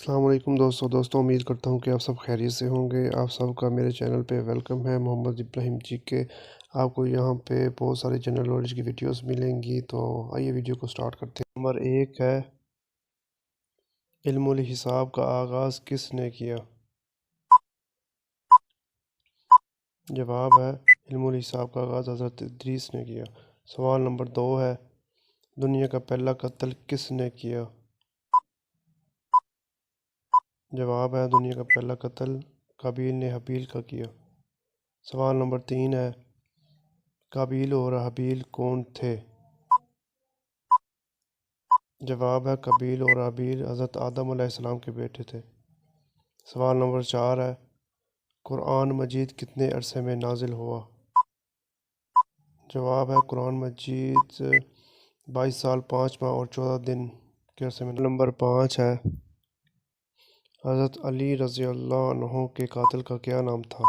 السلام علیکم دوستوں امید کرتا ہوں کہ آپ سب خیریت سے ہوں گے۔ آپ سب کا میرے چینل پہ ویلکم ہے۔ محمد ابراہیم جی کے آپ کو یہاں پہ بہت سارے جنرل نالج کی ویڈیوز ملیں گی، تو آئیے ویڈیو کو سٹارٹ کرتے ہیں۔ نمبر 1 ہے، علم الحساب کا آغاز کس نے کیا؟ جواب ہے علم الحساب کا آغاز حضرت ادریس نے کیا۔ سوال نمبر 2 ہے، دنیا کا پہلا قتل کس نے کیا؟ جواب ہے دنیا کا پہلا قتل قابیل نے حابیل کا کیا۔ سوال نمبر 3 ہے، قابیل اور حابیل کون تھے؟ جواب ہے قابیل اور حابیل حضرت آدم علیہ السلام کے بیٹے تھے۔ سوال نمبر 4 ہے، قرآن مجید کتنے عرصے میں نازل ہوا؟ جواب ہے قرآن مجید 22 سال 5 ماہ اور 14 دن کے عرصے میں۔ نمبر 5 ہے، حضرت علی رضی اللہ عنہ کے قاتل کا کیا نام تھا؟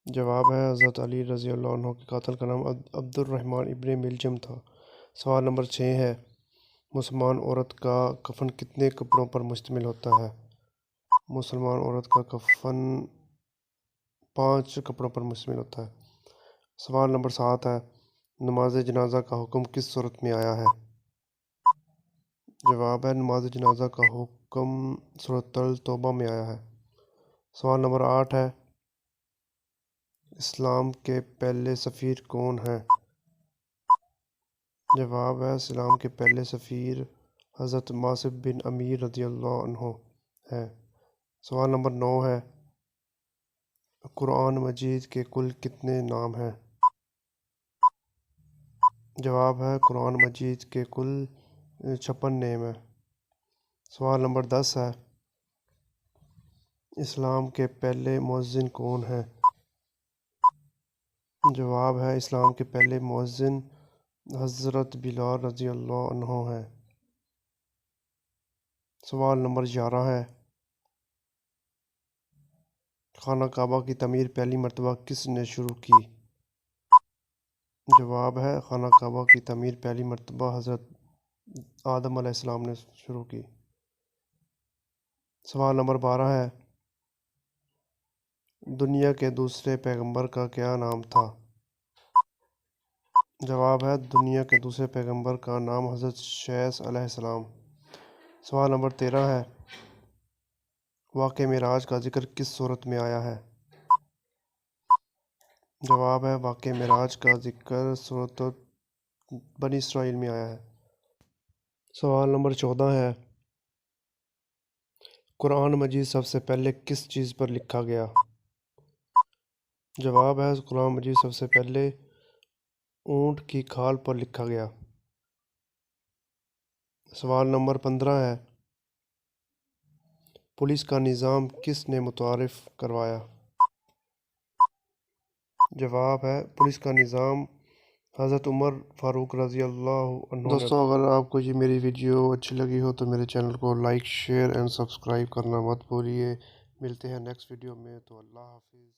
جواب ہے حضرت علی رضی اللہ عنہ کے قاتل کا نام عبد الرحمن ابن ملجم تھا۔ سوال نمبر 6 ہے، مسلمان عورت کا کفن کتنے کپڑوں پر مشتمل ہوتا ہے؟ مسلمان عورت کا کفن 5 کپڑوں پر مشتمل ہوتا ہے۔ سوال نمبر 7 ہے، نماز جنازہ کا حکم کس صورت میں آیا ہے؟ جواب ہے نماز جنازہ کا حکم سورۃ التوبہ میں آیا ہے۔ سوال نمبر 8 ہے، اسلام کے پہلے سفیر کون ہیں؟ جواب ہے اسلام کے پہلے سفیر حضرت ماصب بن امیر رضی اللہ عنہ ہیں۔ سوال نمبر 9 ہے، قرآن مجید کے کل کتنے نام ہیں؟ جواب ہے قرآن مجید کے کل 56 نیم ہیں۔ سوال نمبر 10 ہے، اسلام کے پہلے مؤذن کون ہیں؟ جواب ہے اسلام کے پہلے مؤذن حضرت بلال رضی اللہ عنہ ہیں۔ سوال نمبر 11 ہے، خانہ کعبہ کی تعمیر پہلی مرتبہ کس نے شروع کی؟ جواب ہے خانہ کعبہ کی تعمیر پہلی مرتبہ حضرت آدم علیہ السلام نے شروع کی۔ سوال نمبر 12 ہے، دنیا کے دوسرے پیغمبر کا کیا نام تھا؟ جواب ہے دنیا کے دوسرے پیغمبر کا نام حضرت عیسیٰ علیہ السلام۔ سوال نمبر 13 ہے، واقعہ معراج کا ذکر کس صورت میں آیا ہے؟ جواب ہے واقعہ معراج کا ذکر سورۃ بنی اسرائیل میں آیا ہے۔ سوال نمبر 14 ہے، قرآن مجید سب سے پہلے کس چیز پر لکھا گیا؟ جواب ہے قرآن مجید سب سے پہلے اونٹ کی کھال پر لکھا گیا۔ سوال نمبر 15 ہے، پولیس کا نظام کس نے متعارف کروایا؟ جواب ہے پولیس کا نظام حضرت عمر فاروق رضی اللہ عنہ نے۔ دوستوں اگر آپ کو یہ میری ویڈیو اچھی لگی ہو تو میرے چینل کو لائک، شیئر اینڈ سبسکرائب کرنا مت بھولیے۔ ملتے ہیں نیکسٹ ویڈیو میں، تو اللہ حافظ۔